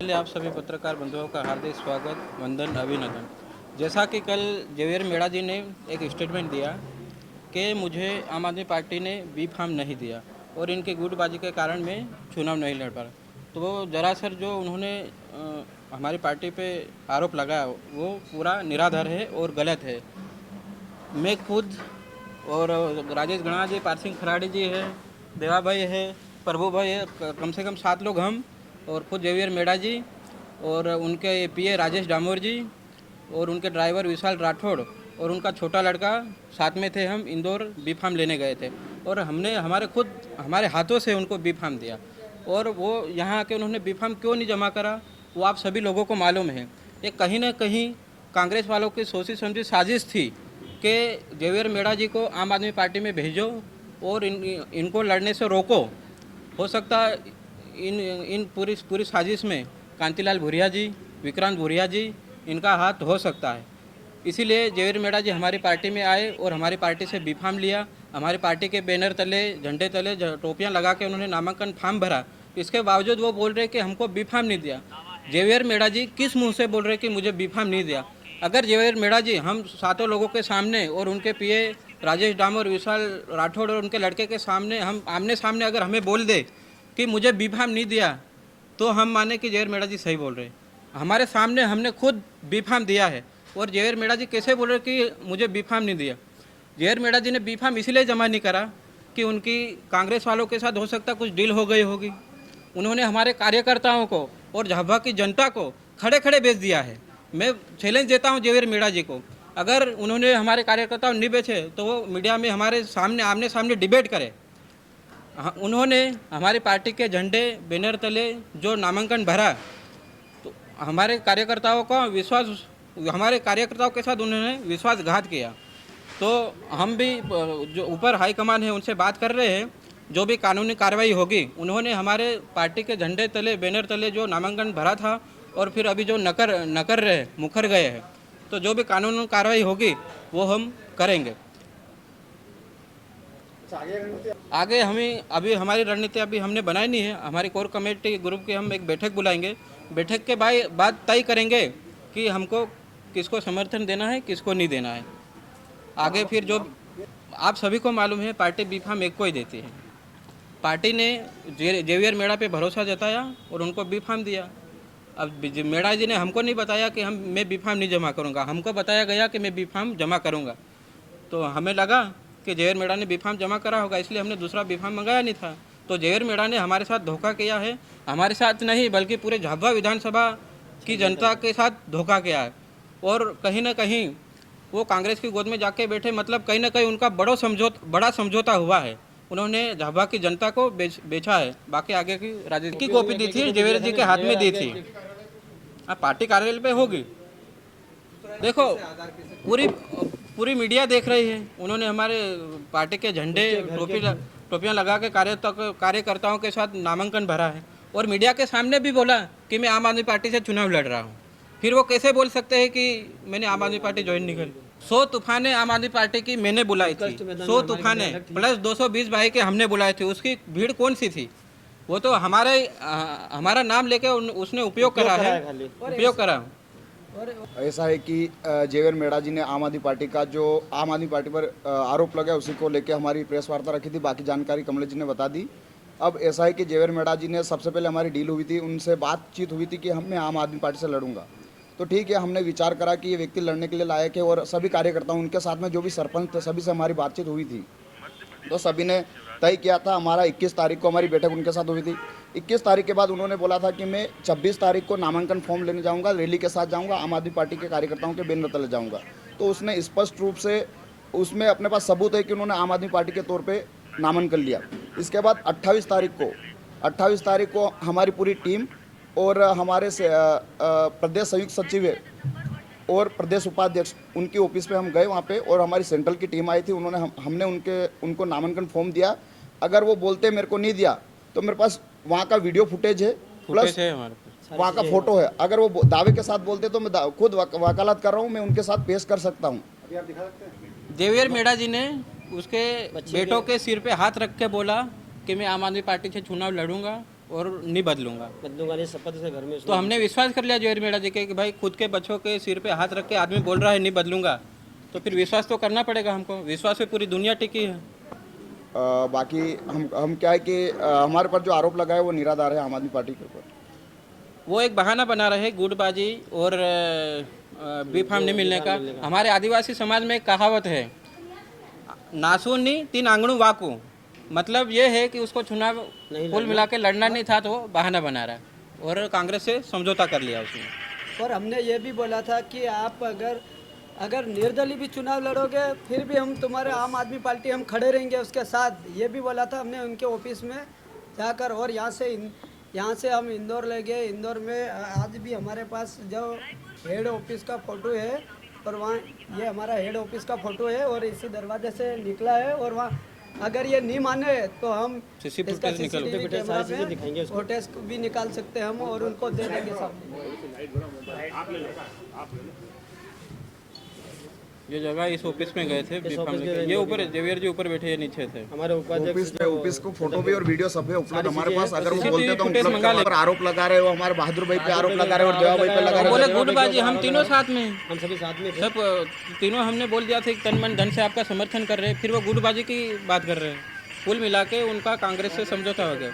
पहले आप सभी पत्रकार बंधुओं का हार्दिक स्वागत, वंदन, अभिनंदन। जैसा कि कल जेवियर मेड़ा जी ने एक स्टेटमेंट दिया कि मुझे आम आदमी पार्टी ने बी फार्म नहीं दिया और इनकी गुटबाजी के कारण मैं चुनाव नहीं लड़ पा रहा। तो वो दरअसल जो उन्होंने हमारी पार्टी पे आरोप लगाया वो पूरा निराधार है और गलत है। मैं खुद और राजेश गणा जी, पार सिंह खराड़ी जी है, देवा भाई है, प्रभु भाई है, कम से कम 7 लोग हम, और खुद जेवियर मेड़ा जी और उनके पीए राजेश डामोर जी और उनके ड्राइवर विशाल राठौड़ और उनका छोटा लड़का साथ में थे। हम इंदौर बी फार्म लेने गए थे और हमने हमारे हाथों से उनको बी फार्म दिया। और वो यहाँ आके उन्होंने बी फार्म क्यों नहीं जमा करा वो आप सभी लोगों को मालूम है। ये कहीं ना कहीं कांग्रेस वालों की सोची समझी साजिश थी कि जेवियर मेड़ा जी को आम आदमी पार्टी में भेजो और इनको लड़ने से रोको। हो सकता इन पूरी साजिश में कांतिलाल भूरिया जी, विक्रांत भूरिया जी, इनका हाथ हो सकता है। इसीलिए जेवियर मेड़ा जी हमारी पार्टी में आए और हमारी पार्टी से बी फार्म लिया। हमारी पार्टी के बैनर तले, झंडे तले टोपियां लगा के उन्होंने नामांकन फार्म भरा। इसके बावजूद वो बोल रहे कि हमको बी फार्म नहीं दिया। जेवियर मेड़ा जी किस मुंह से बोल रहे कि मुझे बी फार्म नहीं दिया? अगर जेवियर मेड़ा जी हम 7 लोगों के सामने और उनके पीए राजेश डामोर, विशाल राठौड़ और उनके लड़के के सामने हम आमने सामने अगर हमें बोल दे कि मुझे बी फार्म नहीं दिया तो हम माने कि जेवियर मेड़ा जी सही बोल रहे हैं। हमारे सामने हमने खुद बी फार्म दिया है और जेवियर मेड़ा जी कैसे बोल रहे कि मुझे बी फार्म नहीं दिया? जेवियर मेड़ा जी ने बी फार्म इसलिए जमा नहीं करा कि उनकी कांग्रेस वालों के साथ हो सकता कुछ डील हो गई होगी। उन्होंने हमारे कार्यकर्ताओं को और झाबुआ की जनता को खड़े खड़े बेच दिया है। मैं चैलेंज देता हूं जेवियर मेड़ा जी को, अगर उन्होंने हमारे कार्यकर्ताओं नहीं बेचे तो वो मीडिया में हमारे सामने आमने सामने डिबेट करे। उन्होंने हमारी पार्टी के झंडे बैनर तले जो नामांकन भरा तो हमारे कार्यकर्ताओं के साथ उन्होंने विश्वासघात किया। तो हम भी जो ऊपर हाईकमान है उनसे बात कर रहे हैं, जो भी कानूनी कार्रवाई होगी। उन्होंने हमारे पार्टी के झंडे तले, बैनर तले जो नामांकन भरा था और फिर अभी जो मुकर गए हैं, तो जो भी कानूनी कार्रवाई होगी वो हम करेंगे। आगे अभी हमारी रणनीति अभी हमने बनाई नहीं है। हमारी कोर कमेटी ग्रुप की हम एक बैठक बुलाएंगे। बैठक के बाद तय करेंगे कि हमको किसको समर्थन देना है, किसको नहीं देना है। आगे फिर जो आप सभी को मालूम है, पार्टी बी फार्म एक को ही देती है। पार्टी ने जेवियर मेड़ा पे भरोसा जताया और उनको बी फार्म दिया। अब मेड़ा जी ने हमको नहीं बताया कि मैं बी फार्म नहीं जमा करूँगा, हमको बताया गया कि मैं बी फार्म जमा करूँगा। तो हमें लगा कि जेवियर मेड़ा ने बी फार्म जमा करा होगा, इसलिए हमने दूसरा बी फार्म मंगाया नहीं था। तो जेवियर मेड़ा ने हमारे साथ धोखा किया है। हमारे साथ नहीं बल्कि पूरे झाबुआ विधानसभा की जनता के साथ धोखा किया है। और कहीं ना कहीं वो कांग्रेस की गोद में जाके बैठे, मतलब कहीं ना कहीं उनका बड़ा समझौता हुआ है। उन्होंने झाबुआ की जनता को बेचा है। बाकी आगे की राजनीति की कॉपी दी थी, जेवियर जी के हाथ में दी थी। अब पार्टी कार्यालय पे होगी। देखो पूरी मीडिया देख रही है। उन्होंने हमारे पार्टी के झंडे, टोपियां लगा के कार्यकर्ताओं के साथ नामांकन भरा है और मीडिया के सामने भी बोला कि मैं आम आदमी पार्टी से चुनाव लड़ रहा हूँ। फिर वो कैसे बोल सकते हैं कि मैंने आम आदमी पार्टी ज्वाइन नहीं करी? 100 तूफाने आम आदमी पार्टी की मैंने बुलाई थी, 100 तूफाने प्लस 220 भाई के हमने बुलाए थे। उसकी भीड़ कौन सी थी? वो तो हमारा नाम लेके उसने उपयोग करा। ऐसा है कि जेवियर मेड़ा जी ने आम आदमी पार्टी पर आरोप लगा, उसी को लेकर हमारी प्रेस वार्ता रखी थी। बाकी जानकारी कमलेश जी ने बता दी। अब ऐसा है कि जेवियर मेड़ा जी ने सबसे पहले हमारी डील हुई थी, उनसे बातचीत हुई थी कि मैं आम आदमी पार्टी से लड़ूंगा। तो ठीक है, हमने विचार करा कि ये व्यक्ति लड़ने के लिए लायक है और सभी कार्यकर्ताओं, उनके साथ में जो भी सरपंच थे, सभी से हमारी बातचीत हुई थी। तो सभी ने तय किया था। हमारा 21 तारीख को हमारी बैठक उनके साथ हुई थी। 21 तारीख के बाद उन्होंने बोला था कि मैं 26 तारीख को नामांकन फॉर्म लेने जाऊंगा, रैली के साथ जाऊंगा, आम आदमी पार्टी के कार्यकर्ताओं के बैनर तले जाऊंगा। तो उसने स्पष्ट रूप से उसमें अपने पास सबूत है कि उन्होंने आम आदमी पार्टी के तौर पर नामांकन लिया। इसके बाद 28 तारीख को हमारी पूरी टीम और हमारे प्रदेश संयुक्त सचिव और प्रदेश उपाध्यक्ष, उनकी ऑफिस पे हम गए वहाँ पे और हमारी सेंट्रल की टीम आई थी। हमने उनको नामांकन फॉर्म दिया। अगर वो बोलते मेरे को नहीं दिया तो मेरे पास वहाँ का वीडियो फुटेज है, प्लस वहाँ का फोटो है। अगर वो दावे के साथ बोलते तो मैं खुद वकालत कर रहा हूँ, मैं उनके साथ पेश कर सकता हूँ। जेवियर मेड़ा जी ने उसके बेटों के सिर पे हाथ रख के बोला कि मैं आम आदमी पार्टी से चुनाव लड़ूंगा और नहीं बदलूंगा। बदलूंगा नहीं, शपथ से घर में तो हमने विश्वास कर लिया जवेर मेड़ा जी के कि भाई खुद के बच्चों के सिर पे हाथ रख के आदमी बोल रहा है नहीं बदलूंगा, तो फिर विश्वास तो करना पड़ेगा हमको। विश्वास पे पूरी दुनिया टिकी है। बाकी हम क्या है कि हमारे पर जो आरोप लगा है वो निराधार है आम आदमी पार्टी के ऊपर। वो एक बहाना बना रहे गुटबाजी और बी फार्म नहीं मिलने का। हमारे आदिवासी समाज में एक कहावत है, नासूनी तीन आंगणू वाकू, मतलब ये है कि उसको चुनाव कुल मिला के लड़ना नहीं था, तो वो बहाना बना रहा है और कांग्रेस से समझौता कर लिया उसने। और हमने ये भी बोला था कि आप अगर निर्दलीय भी चुनाव लड़ोगे फिर भी हम तुम्हारे आम आदमी पार्टी हम खड़े रहेंगे उसके साथ, ये भी बोला था हमने उनके ऑफिस में जाकर। और यहाँ से हम इंदौर ले गए। इंदौर में आज भी हमारे पास जो हेड ऑफिस का फ़ोटो है, और वहाँ ये हमारा हेड ऑफिस का फ़ोटो है और इसी दरवाजे से निकला है। और वहाँ अगर ये नहीं माने तो हम CCTV इसका फुटेज निकालो। CCTV कैमरा सारी चीज़ें दिखाएंगे पे उसको। फुटेज भी निकाल सकते हैं हम और उनको दे देंगे सामने। ये जगह इस ऑफिस में गए थे बी फार्म लेके। ये ऊपर जवेर जी ऊपर बैठे, ये नीचे थे। हमारे उपाध्यक्ष ऑफिस को फोटो भी और वीडियो सब है उपलब्ध हमारे पास। अगर वो CCTV बोलते तो हम फुटेज उपलब्ध मंगा करवा। पर आरोप लगा रहे हो हमारे बहादुर भाई पे आरोप लगा रहे हो और देवा भाई पे लगा रहे हो। बोले गुटबाजी, हम तीनों साथ में, हम सभी साथ में थे। सब तीनों हमने बोल दिया था कि तन मन धन से आपका समर्थन कर रहे हैं, फिर वो गुटबाजी की बात कर रहे हैं। कुल मिला के उनका कांग्रेस से समझौता हो गया।